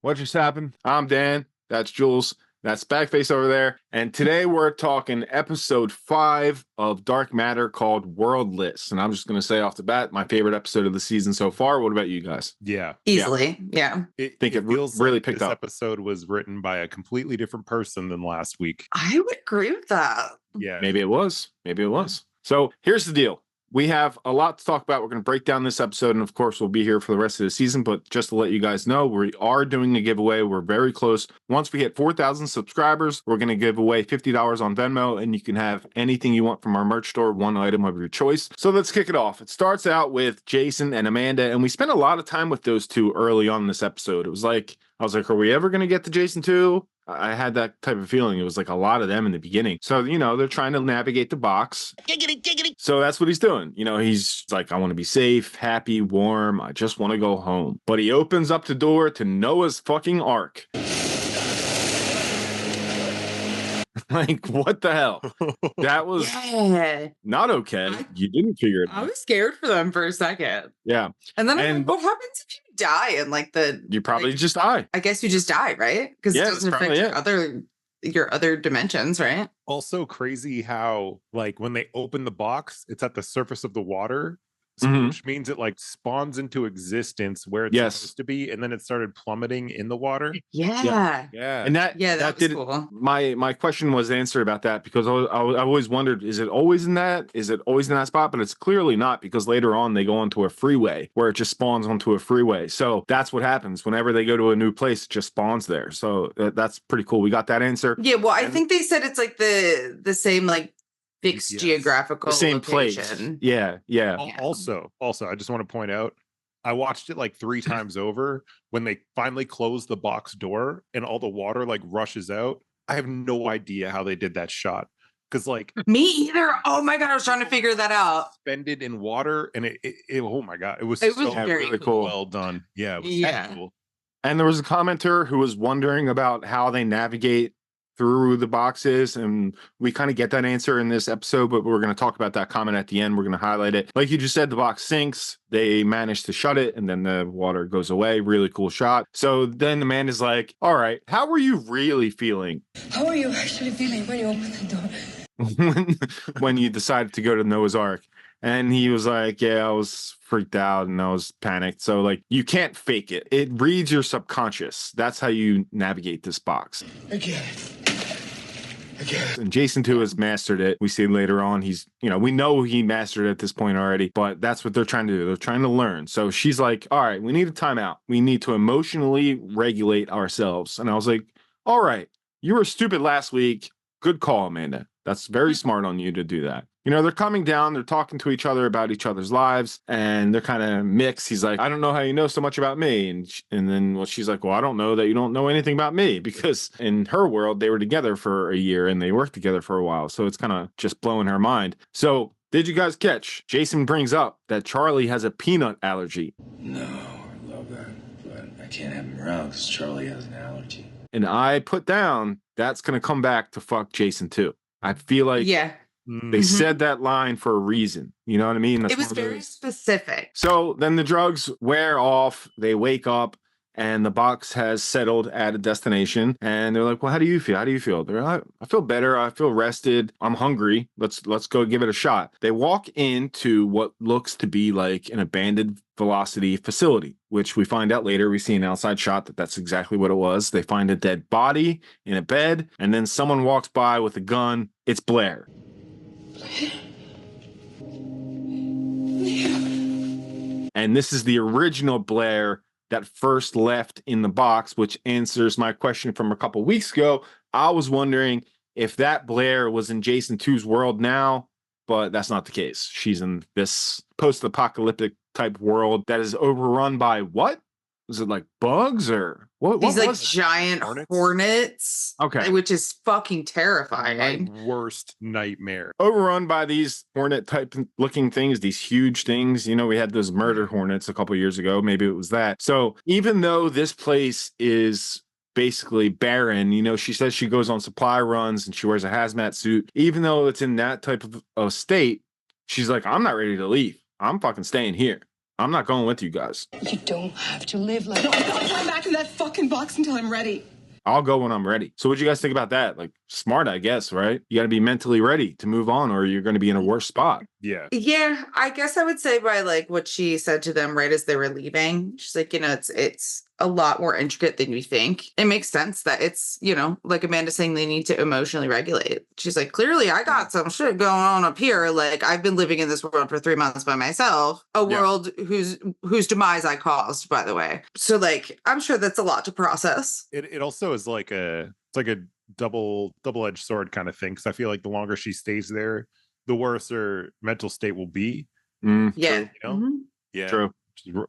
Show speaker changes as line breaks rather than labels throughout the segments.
What just happened? I'm Dan. That's Jules. That's Bag Face over there. And today we're talking episode 5 of Dark Matter called Worldless. And I'm just going to say off the bat, my favorite episode of the season so far. What about you guys?
Yeah.
Easily. Yeah.
It
feels really picked
this
up.
episode was written by a completely different person than last week.
I would agree with that.
Yeah.
Maybe it was. Maybe it was. So here's the deal. We have a lot to talk about. We're going to break down this episode, and of course, we'll be here for the rest of the season. But just to let you guys know, we are doing a giveaway. We're very close. Once we hit 4,000 subscribers, we're going to give away $50 on Venmo, and you can have anything you want from our merch store, one item of your choice. So let's kick it off. It starts out with Jason and Amanda, and we spent a lot of time with those two early on in this episode. I was like, are we ever going to get to Jason too? I had that type of feeling. It was like a lot of them in the beginning. So, they're trying to navigate the box. Giggity. So that's what he's doing. He's like, I want to be safe, happy, warm. I just want to go home. But he opens up the door to Noah's fucking Ark. Like, what the hell? That was not okay. You didn't figure it out.
I was scared for them for a second.
Yeah.
And then I'm like, what happens if you die and
you probably just die.
I guess you just die, right? Because it doesn't affect your other dimensions, right?
Also crazy how when they open the box, it's at the surface of the water. So, which means it spawns into existence where it's supposed to be, and then it started plummeting in the water.
Yeah.
And that
was cool.
My question was answered about that because I always wondered, is it always in that? Is it always in that spot? But it's clearly not, because later on they go onto a freeway where it just spawns onto a freeway. So that's what happens whenever they go to a new place. It just spawns there. So that's pretty cool. We got that answer.
Yeah. Well, I think they said it's the same fixed geographical
same
location.
Place. Yeah.
Also, I just want to point out, I watched it 3 times over. When they finally close the box door and all the water rushes out, I have no idea how they did that shot. Because
me either. Oh my god, I was trying to figure that out.
Suspended in water, and it oh my god, it was
very
really
cool.
Well done. Yeah, it was cool.
And there was a commenter who was wondering about how they navigate through the boxes, and we kind of get that answer in this episode, but we're going to talk about that comment at the end. We're going to highlight it. Like you just said, the box sinks, they manage to shut it, and then the water goes away. Really cool shot. So then the man is like, all right, how were you really feeling?
How are you actually feeling when you open the door?
when you decided to go to Noah's Ark? And he was like, yeah, I was freaked out and I was panicked. So you can't fake it. It reads your subconscious. That's how you navigate this box.
I get it.
And Jason too has mastered it. We see later on we know he mastered it at this point already, but that's what they're trying to do. They're trying to learn. So she's like, all right, we need a timeout. We need to emotionally regulate ourselves. And I was like, all right, you were stupid last week. Good call, Amanda. That's very smart on you to do that. They're coming down, they're talking to each other about each other's lives, and they're kind of mixed. He's like, I don't know how you know so much about me. And then she's like, well, I don't know that you don't know anything about me, because in her world, they were together for a year and they worked together for a while. So it's kind of just blowing her mind. So did you guys catch? Jason brings up that Charlie has a peanut allergy.
No, I love that, but I can't have him around because Charlie has an allergy.
And I put down, that's going to come back to fuck Jason too. I feel like they said that line for a reason. You know what I mean?
It was very specific.
So then the drugs wear off. They wake up and the box has settled at a destination. And they're like, well, how do you feel? How do you feel? They're like, I feel better. I feel rested. I'm hungry. Let's go give it a shot. They walk into what looks to be like an abandoned Velocity facility, which we find out later. We see an outside shot that's exactly what it was. They find a dead body in a bed. And then someone walks by with a gun. It's Blair. And this is the original Blair that first left in the box, which answers my question from a couple weeks ago. I was wondering if that Blair was in Jason 2's world now, but that's not the case. She's in this post-apocalyptic type world that is overrun by what? Is it bugs or what?
These giant hornets.
Okay.
Which is fucking terrifying.
My worst nightmare.
Overrun by these hornet type looking things, these huge things. We had those murder hornets a couple years ago. Maybe it was that. So even though this place is basically barren, she says she goes on supply runs and she wears a hazmat suit. Even though it's in that type of state, she's like, I'm not ready to leave. I'm fucking staying here. I'm not going with you guys.
You don't have to live like
No, I'm not going back in that fucking box until I'm ready.
I'll go when I'm ready. So what do you guys think about that? Like, smart, I guess, right? You got to be mentally ready to move on or you're going to be in a worse spot.
Yeah.
Yeah, I guess I would say by like what she said to them right as they were leaving. She's like, it's a lot more intricate than you think. It makes sense that it's, like Amanda saying they need to emotionally regulate. She's like, clearly I got some shit going on up here. Like I've been living in this world for 3 months by myself, a world whose demise I caused, by the way. So like, I'm sure that's a lot to process.
It also is like a double-edged sword kind of thing. Cause I feel like the longer she stays there, the worse her mental state will be.
Yeah.
Yeah.
True.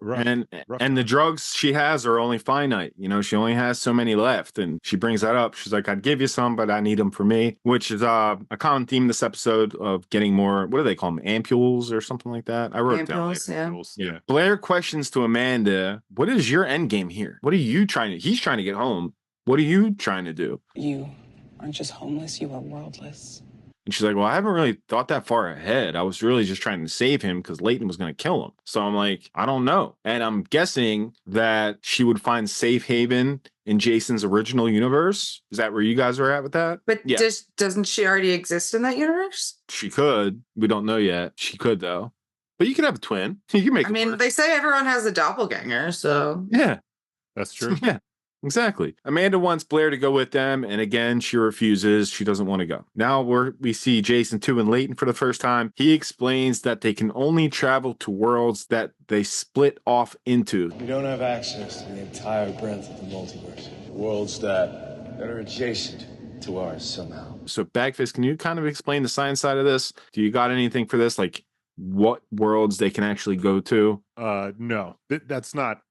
Rough.
And the drugs she has are only finite. She only has so many left. And she brings that up. She's like, I'd give you some, but I need them for me, which is a common theme this episode of getting more, what do they call them? Ampules or something like that. I wrote it down.
Yeah.
Blair questions to Amanda, what is your end game here? What are you trying to, he's trying to get home. What are you trying to do?
You aren't just homeless, you are worldless.
And she's like, well, I haven't really thought that far ahead. I was really just trying to save him because Leighton was going to kill him. So I'm like, I don't know. And I'm guessing that she would find safe haven in Jason's original universe. Is that where you guys are at with that?
But doesn't she already exist in that universe?
She could. We don't know yet. She could, though. But you could have a twin. You can make it work.
They say everyone has a doppelganger, so.
Yeah.
That's true.
Yeah. Exactly. Amanda wants Blair to go with them, and again, she refuses. She doesn't want to go. Now we see Jason 2 and Leighton for the first time. He explains that they can only travel to worlds that they split off into.
We don't have access to the entire breadth of the multiverse. Worlds that are adjacent to ours somehow.
So, Bagface, can you kind of explain the science side of this? Do you got anything for this? Like, what worlds they can actually go to?
No, that's not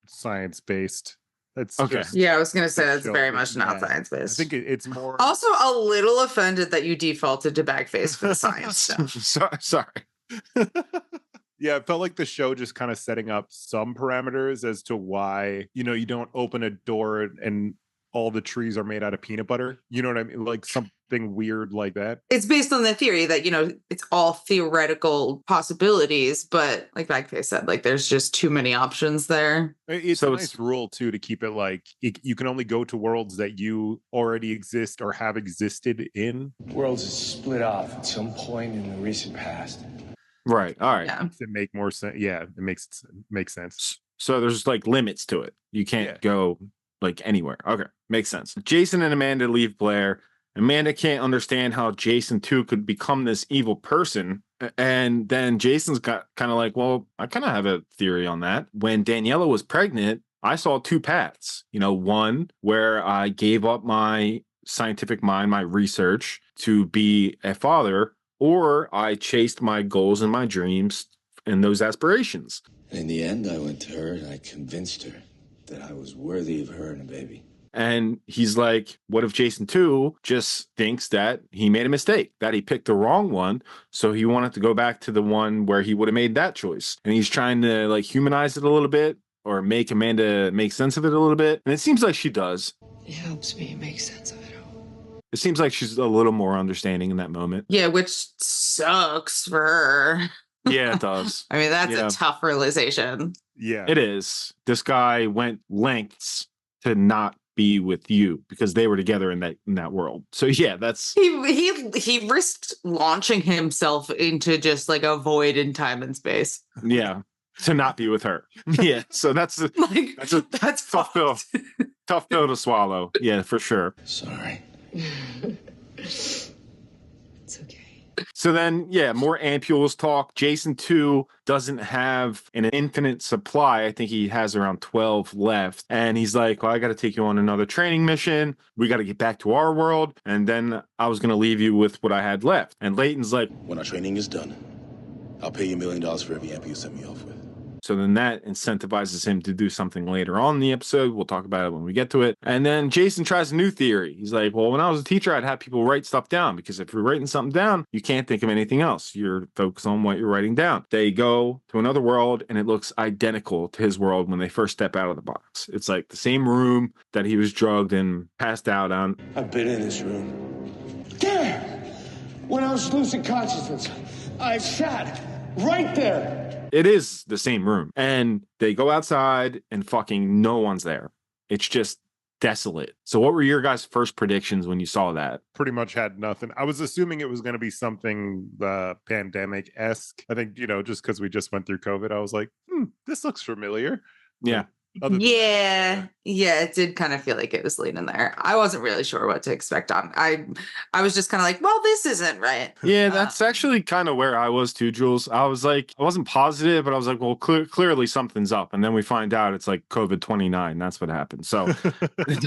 science-based. That's
okay.
I was going to say that's very much not science-based.
I think it's more...
Also a little offended that you defaulted to Bagface for the science stuff.
Sorry.
Yeah, it felt like the show just kind of setting up some parameters as to why, you don't open a door and all the trees are made out of peanut butter. You know what I mean? Like something weird like that.
It's based on the theory that, it's all theoretical possibilities, but like Bagface said, like there's just too many options there.
It's a nice rule too, to keep it like you can only go to worlds that you already exist or have existed in.
Worlds is split off at some point in the recent past.
Right. All right.
Yeah.
Does it make more sense? Yeah, it makes sense.
So there's like limits to it. You can't go like anywhere. Okay. Makes sense. Jason and Amanda leave Blair. Amanda can't understand how Jason 2 could become this evil person. And then Jason's got kind of like, well, I kind of have a theory on that. When Daniela was pregnant, I saw two paths. One where I gave up my scientific mind, my research to be a father, or I chased my goals and my dreams and those aspirations.
And in the end, I went to her and I convinced her that I was worthy of her and a baby.
And he's like, what if Jason 2 just thinks that he made a mistake, that he picked the wrong one? So he wanted to go back to the one where he would have made that choice. And he's trying to like humanize it a little bit or make Amanda make sense of it a little bit. And it seems like she does.
It helps me make sense of it all.
It seems like she's a little more understanding in that moment.
Yeah, which sucks for her.
Yeah, it does.
I mean, that's a tough realization.
Yeah,
it is. This guy went lengths to not be with you because they were together in that world. So yeah, that's
he risked launching himself into just like a void in time and space.
Yeah, to not be with her. Yeah, so that's a tough pill. Tough pill to swallow. Yeah, for sure.
Sorry.
It's okay.
So then, more ampules talk. Jason 2 doesn't have an infinite supply. I think he has around 12 left. And he's like, well, I got to take you on another training mission. We got to get back to our world. And then I was going to leave you with what I had left. And Leighton's like,
when our training is done, I'll pay you $1 million for every amp you set me off with.
So then that incentivizes him to do something later on in the episode. We'll talk about it when we get to it. And then Jason tries a new theory. He's like, well, when I was a teacher, I'd have people write stuff down because if you're writing something down, you can't think of anything else. You're focused on what you're writing down. They go to another world and it looks identical to his world when they first step out of the box. It's like the same room that he was drugged and passed out on.
I've been in this room. There! When I was losing consciousness, I sat Right there.
It is the same room. And they go outside and fucking no one's there. It's just desolate. So what were your guys' first predictions when you saw that?
Pretty much had nothing. I was assuming it was going to be something pandemic-esque. I think, just because we just went through COVID, I was like, this looks familiar.
Yeah.
Other than
Yeah, it did kind of feel like it was leaning there. I wasn't really sure what to expect on. I was just kind of like, well, this isn't right.
Yeah, that's actually kind of where I was too, Jules. I was like, I wasn't positive, but I was like, well, clearly something's up. And then we find out it's like COVID-29. That's what happened. So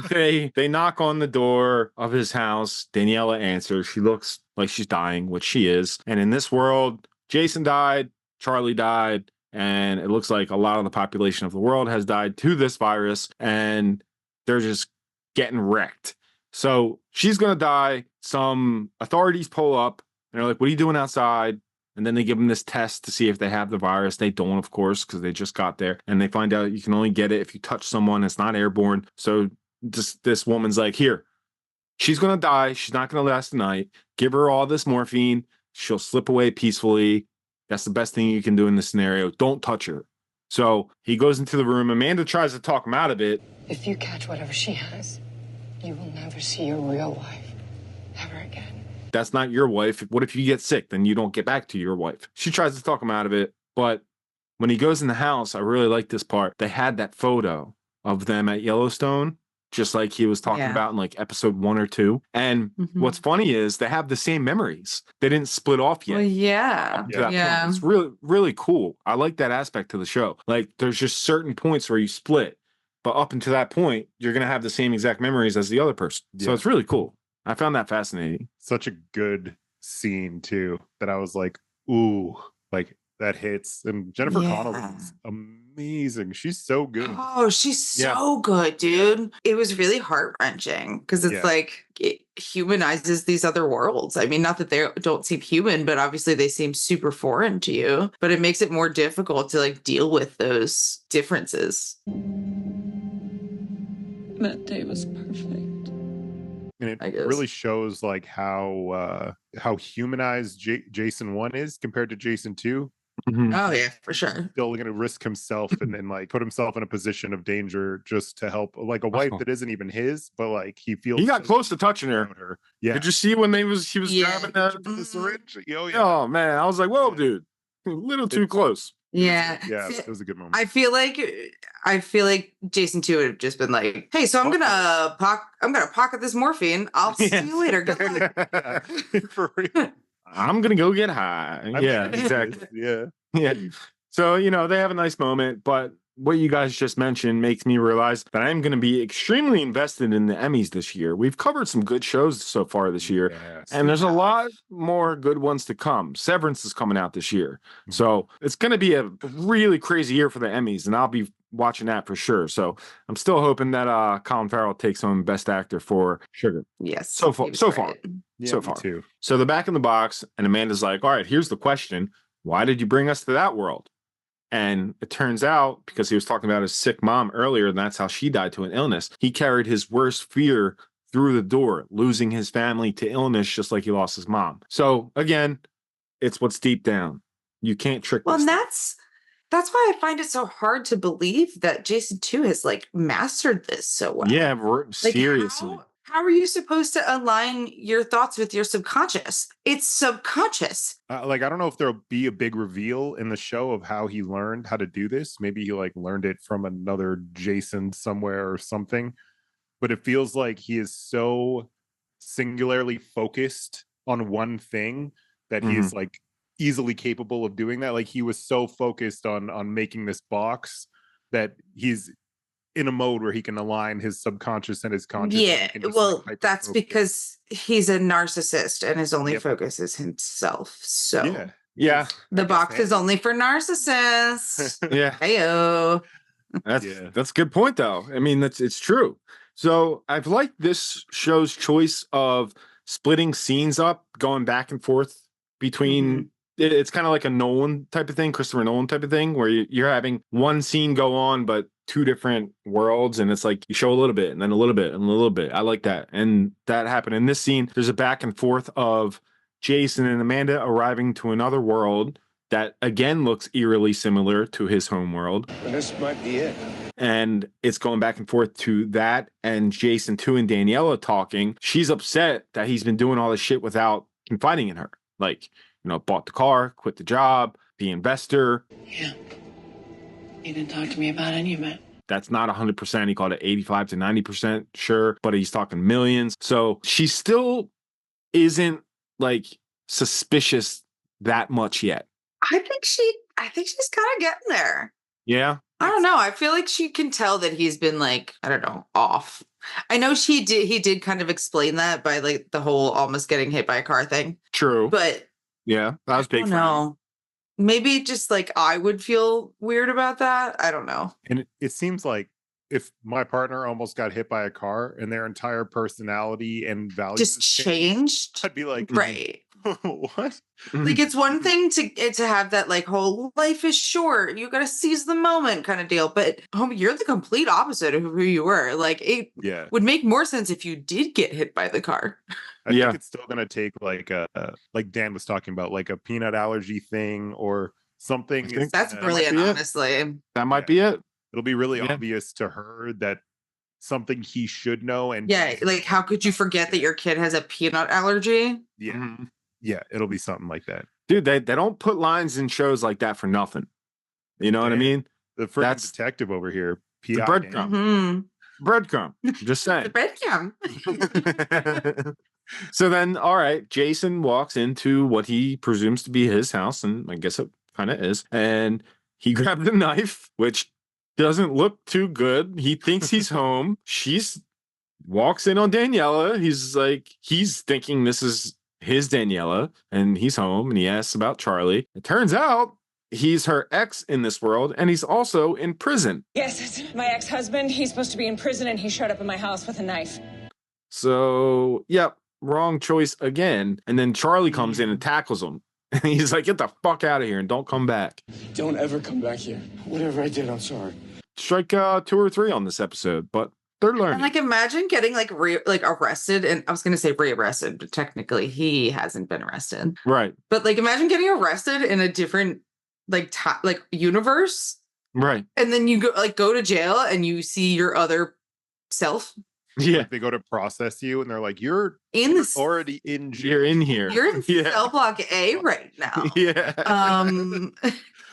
they knock on the door of his house. Daniela answers. She looks like she's dying, which she is. And in this world, Jason died, Charlie died, and it looks like a lot of the population of the world has died to this virus, and they're just getting wrecked. So she's going to die. Some authorities pull up, and they're like, what are you doing outside? And then they give them this test to see if they have the virus. They don't, of course, because they just got there. And they find out you can only get it if you touch someone. It's not airborne. So this woman's like, here, she's going to die. She's not going to last the night. Give her all this morphine. She'll slip away peacefully. That's the best thing you can do in this scenario. Don't touch her. So he goes into the room. Amanda tries to talk him out of it.
If you catch whatever she has, you will never see your real wife ever again.
That's not your wife. What if you get sick? Then you don't get back to your wife. She tries to talk him out of it. But when he goes in the house, I really like this part. They had that photo of them at Yellowstone, just like he was talking about in like episode 1 or 2. And what's funny is they have the same memories. They didn't split off yet.
Well, yeah.
It's really, really cool. I like that aspect to the show. Like there's just certain points where you split, but up until that point, you're going to have the same exact memories as the other person. So it's really cool. I found that fascinating.
Such a good scene too, that I was like, ooh, like that hits. And Jennifer Connelly is amazing. She's so good.
Oh, she's so good, dude. It was really heart-wrenching because it's like it humanizes these other worlds. I mean, not that they don't seem human, but obviously they seem super foreign to you, but it makes it more difficult to like deal with those differences.
That day was perfect.
And it really shows like how humanized Jason 1 is compared to Jason 2.
Oh yeah, for sure.
Still going to risk himself and then like put himself in a position of danger just to help like a wife that isn't even his, but like he got
close to touching her. Yeah. Did you see when he was grabbing the syringe? Oh man, I was like, whoa, dude, a little too close.
Yeah.
Yeah, it was a good moment.
I feel like Jason 2 would have just been like, hey, so I'm gonna pocket this morphine. I'll see you later. Good luck.
For real.
I'm gonna go get high. Exactly. Yeah. So, they have a nice moment, but what you guys just mentioned makes me realize that I'm going to be extremely invested in the Emmys this year. We've covered some good shows so far this year, and there's a lot more good ones to come. Severance is coming out this year. So it's going to be a really crazy year for the Emmys, and I'll be watching that for sure. So I'm still hoping that Colin Farrell takes home Best Actor for Sugar.
Yes.
So far.
Yeah,
so far.
Too.
So they're back in the box, and Amanda's like, all right, here's the question. Why did you bring us to that world? And it turns out, because he was talking about his sick mom earlier, and that's how she died to an illness, he carried his worst fear through the door, losing his family to illness, just like he lost his mom. So again, it's what's deep down. You can't trick this.
Well, and that's why I find it so hard to believe that Jason 2 has like mastered this so well.
Yeah, seriously.
How are you supposed to align your thoughts with your subconscious? It's subconscious.
I don't know if there'll be a big reveal in the show of how he learned how to do this. Maybe he like learned it from another Jason somewhere or something. But it feels like he is so singularly focused on one thing that he is like easily capable of doing that. Like he was so focused on making this box that he's in a mode where he can align his subconscious and his conscious.
Yeah, well, that's because he's a narcissist and his only focus is himself. So the box is only for narcissists. Heyo.
That's a good point, though. I mean, it's true. So I've liked this show's choice of splitting scenes up, going back and forth between. It's kind of like a Nolan type of thing, Christopher Nolan type of thing, where you're having one scene go on, but two different worlds. And it's like you show a little bit and then a little bit and a little bit. I like that. And that happened in this scene. There's a back and forth of Jason and Amanda arriving to another world that again looks eerily similar to his home world.
And this might be it.
And it's going back and forth to that and Jason too and Daniela talking. She's upset that he's been doing all this shit without confiding in her. Like, bought the car, quit the job, the investor.
Yeah. You didn't talk to me about any of it.
That's not 100%. He called it 85 to 90% sure, but he's talking millions. So she still isn't like suspicious that much yet.
I think she's kind of getting there.
Yeah.
I don't know. I feel like she can tell that he's been like, I don't know, off. I know he did kind of explain that by like the whole almost getting hit by a car thing.
True.
But
yeah, that was big for him.
No. Maybe just like I would feel weird about that. I don't know.
And it seems like if my partner almost got hit by a car and their entire personality and values
Just changed.
I'd be like,
right.
What?
Like it's one thing to have that like whole life is short, you gotta seize the moment kind of deal. But you're the complete opposite of who you were. Like it would make more sense if you did get hit by the car.
I think it's still gonna take like Dan was talking about, like a peanut allergy thing or something.
That's brilliant, honestly.
That might be it.
It'll be really obvious to her that something he should know. And
like how could you forget that your kid has a peanut allergy?
Yeah.
Mm-hmm.
Yeah, it'll be something like that.
Dude, they don't put lines in shows like that for nothing. You know what I mean?
The freaking detective over here.
The breadcrumb.
Mm-hmm.
Breadcrumb. Just saying.
The breadcrumb.
So then, all right, Jason walks into what he presumes to be his house, and I guess it kind of is. And he grabbed a knife, which doesn't look too good. He thinks he's home. She's walks in on Daniela. He's thinking this is his Daniela, and he's home, and he asks about Charlie. It turns out he's her ex in this world, and he's also in prison.
Yes, it's my ex-husband. He's supposed to be in prison, and he showed up at my house with a knife.
So, yep, wrong choice again. And then Charlie comes in and tackles him. And he's like, get the fuck out of here and don't come back.
Don't ever come back here. Whatever I did, I'm sorry.
Strike 2 or 3 on this episode, but they're learning.
And like imagine getting like arrested, and I was gonna say rearrested, but technically he hasn't been arrested.
Right.
But like imagine getting arrested in a different like universe.
Right.
And then you go to jail and you see your other self.
Yeah.
Like they go to process you and they're like, you're already in jail.
You're in here.
You're in cell block A right now.
Yeah.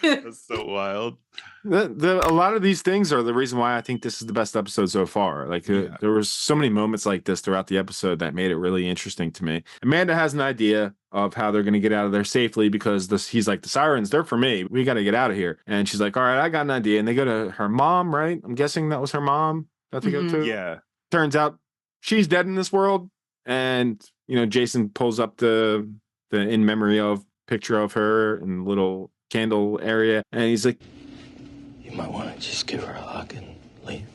That's so wild.
A lot of these things are the reason why I think this is the best episode so far. Like there was so many moments like this throughout the episode that made it really interesting to me. Amanda has an idea of how they're going to get out of there safely because he's like, the sirens, they're for me. We got to get out of here. And she's like, all right, I got an idea. And they go to her mom, right? I'm guessing that was her mom that they go to.
Yeah.
Turns out she's dead in this world. And, Jason pulls up the in memory of picture of her in the little candle area. And he's like,
you might want to just give her a hug and leave.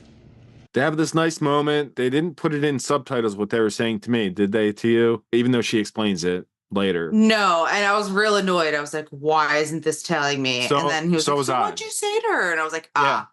They have this nice moment. They didn't put it in subtitles what they were saying to me, did they to you? Even though she explains it later.
No, and I was real annoyed. I was like, why isn't this telling me? And then he was like, what'd you say to her? And I was like,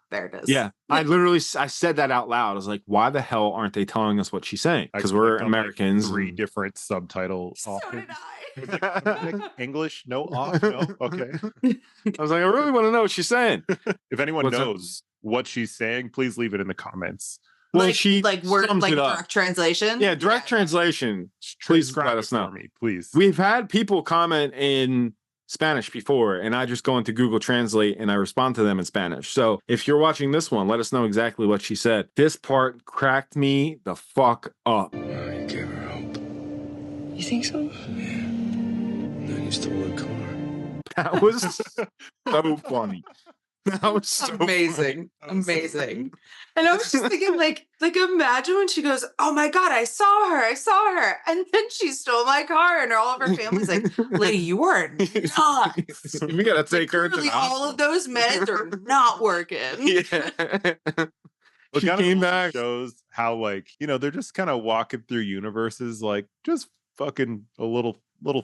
there it is.
Yeah. I said that out loud. I was like, why the hell aren't they telling us what she's saying? Because we're Americans.
Like 3 different subtitle
So
options.
did I.
English? No off? No? Okay.
I was like, I really want to know what she's saying.
If anyone knows what she's saying, please leave it in the comments.
Well, she
word direct translation.
Yeah, direct translation. Please let us know.
Me, please.
We've had people comment in Spanish before, and I just go into Google Translate and I respond to them in Spanish. So if you're watching this one, let us know exactly what she said. This part cracked me the fuck up.
I gave her hope.
You think so?
Yeah. And then you stole the car.
That was so funny. That was so
amazing.
Funny.
Amazing. And I was just thinking, like imagine when she goes, oh my God, I saw her. And then she stole my car, and all of her family's like, lady, you are nuts.
We gotta take her to the
all of those meds are not working.
Yeah.
Well,
She came back.
Shows how they're just kind of walking through universes, like just fucking a little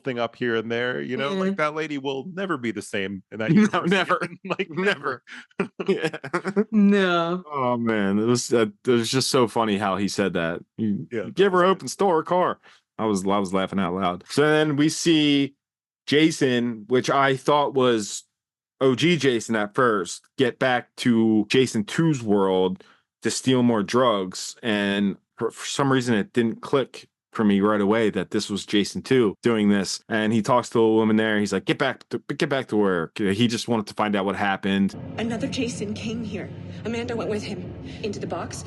thing up here and there, like that lady will never be the same in that universe.
No, never.
Like never.
Yeah.
No.
Oh man, it was just so funny how he said that. You give her hope and stole her car. I was laughing out loud. So then we see Jason, which I thought was OG Jason at first, get back to Jason 2's world to steal more drugs. And for some reason, it didn't click for me right away that this was Jason 2 doing this. And he talks to a woman there. He's like, get back to work. He just wanted to find out what happened.
Another Jason came here. Amanda went with him into the box,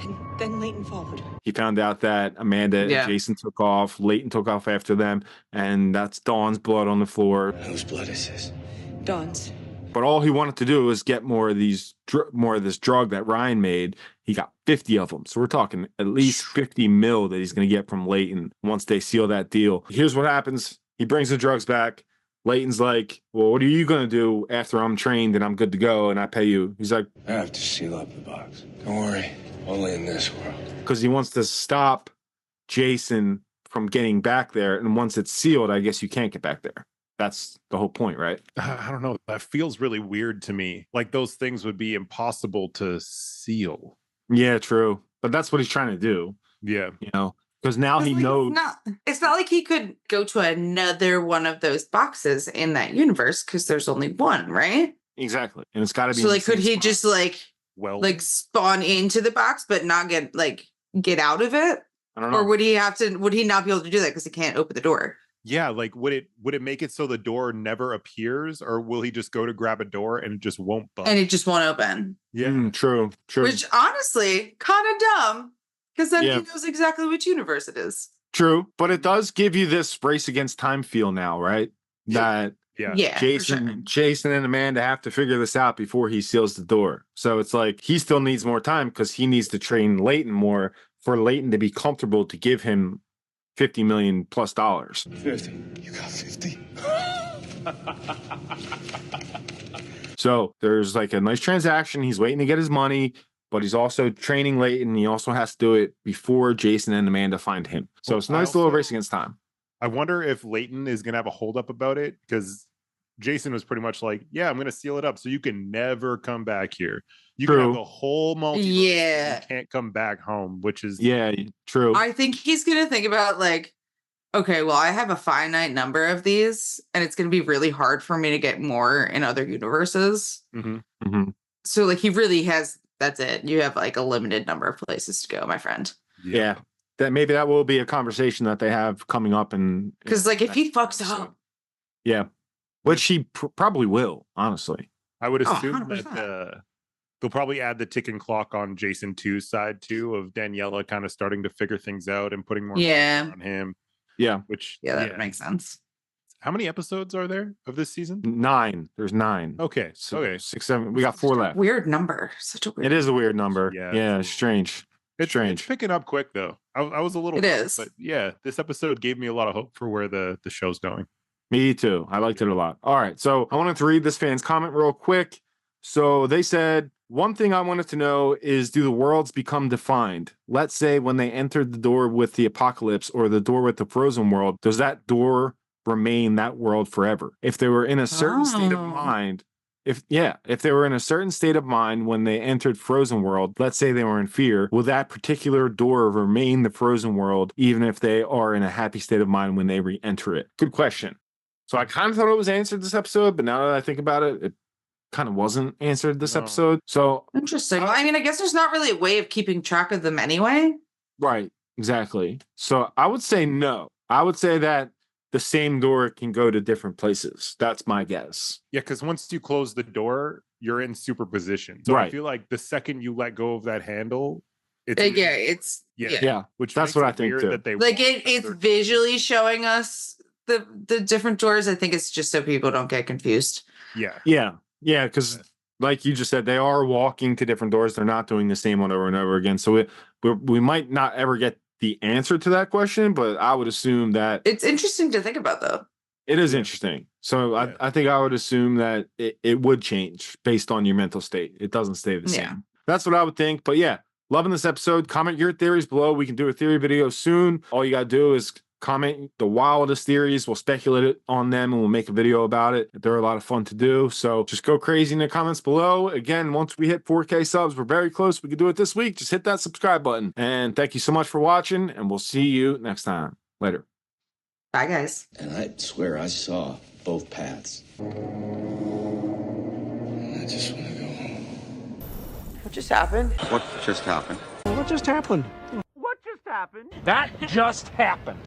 and then Leighton followed.
He found out that Amanda and Jason took off. Leighton took off after them. And that's Dawn's blood on the floor.
Whose blood is this?
Dawn's.
But all he wanted to do was get more of this drug that Ryan made. He got 50 of them. So we're talking at least 50 mil that he's going to get from Leighton once they seal that deal. Here's what happens. He brings the drugs back. Leighton's like, well, what are you going to do after I'm trained and I'm good to go and I pay you? He's like,
I have to seal up the box. Don't worry. Only in this world.
Because he wants to stop Jason from getting back there. And once it's sealed, I guess you can't get back there. That's the whole point, right?
I don't know. That feels really weird to me. Like those things would be impossible to seal.
Yeah, true. But that's what he's trying to do.
Yeah.
You know, because now he knows.
It's not like he could go to another one of those boxes in that universe because there's only one, right?
Exactly. And it's got to be.
So, like, could he just, like spawn into the box but not get out of it?
I don't know.
Or would he not be able to do that because he can't open the door?
Yeah, like would it make it so the door never appears, or will he just go to grab a door and it just won't bump?
And it just won't open.
Yeah,
true.
Which honestly, kind of dumb, because then he knows exactly which universe it is.
True, but it does give you this race against time feel now, right? That Jason and Amanda have to figure this out before he seals the door. So it's like he still needs more time because he needs to train Leighton more for Leighton to be comfortable to give him $50 million plus.
50. You got 50?
So there's like a nice transaction. He's waiting to get his money, but he's also training Leighton. He also has to do it before Jason and Amanda find him. So it's a nice little race against time.
I wonder if Leighton is going to have a holdup about it, because Jason was pretty much like, yeah, I'm going to seal it up so you can never come back here. You can have the whole multiverse.
Yeah.
You can't come back home, which is...
Yeah, true.
I think he's going to think about like, okay, well, I have a finite number of these, and it's going to be really hard for me to get more in other universes. So like he really has, that's it. You have like a limited number of places to go, my friend.
Yeah. That will be a conversation that they have coming up. And
because like if he fucks up.
Yeah. Which he probably will, honestly.
I would assume that they'll probably add the ticking clock on Jason 2's side too, of Daniela kind of starting to figure things out and putting more pressure on him.
Yeah.
Which
that makes sense.
How many episodes are there of this season?
9. There's 9.
Okay.
So 6, 7. We got 4 left.
Weird number. Such a weird.
It is a weird number. Yeah. Strange.
It's picking up quick though. I was a little.
It is.
But yeah, this episode gave me a lot of hope for where the show's going.
Me too. I liked it a lot. All right. So I wanted to read this fan's comment real quick. So they said, one thing I wanted to know is, do the worlds become defined? Let's say when they entered the door with the apocalypse or the door with the frozen world, does that door remain that world forever? If they were in a certain state of mind, if they were in a certain state of mind when they entered frozen world, let's say they were in fear, will that particular door remain the frozen world even if they are in a happy state of mind when they re-enter it? Good question. So I kind of thought it was answered this episode, but now that I think about it, it kind of wasn't answered this episode. So
interesting. Well, I mean, I guess there's not really a way of keeping track of them anyway.
Right. Exactly. So I would say no. I would say that the same door can go to different places. That's my guess.
Yeah, because once you close the door, you're in superposition. So I feel like the second you let go of that handle, it's which
that's what I think too.
That they
like it's visually showing us the different doors. I think it's just so people don't get confused.
Yeah, because like you just said, they are walking to different doors. They're not doing the same one over and over again. So we might not ever get the answer to that question, but I would assume that
it's interesting to think about, though.
It is interesting. So I think I would assume that it would change based on your mental state. It doesn't stay the same. That's what I would think. But yeah, loving this episode. Comment your theories below. We can do a theory video soon. All you got to do is comment the wildest theories. We'll speculate on them and we'll make a video about it. They're a lot of fun to do. So just go crazy in the comments below. Again, once we hit 4K subs, we're very close. We can do it this week. Just hit that subscribe button. And thank you so much for watching, and we'll see you next time. Later.
Bye, guys.
And I swear I saw both paths. I just want to go home.
What just happened?
What just happened?
What just happened?
What just happened? That just happened.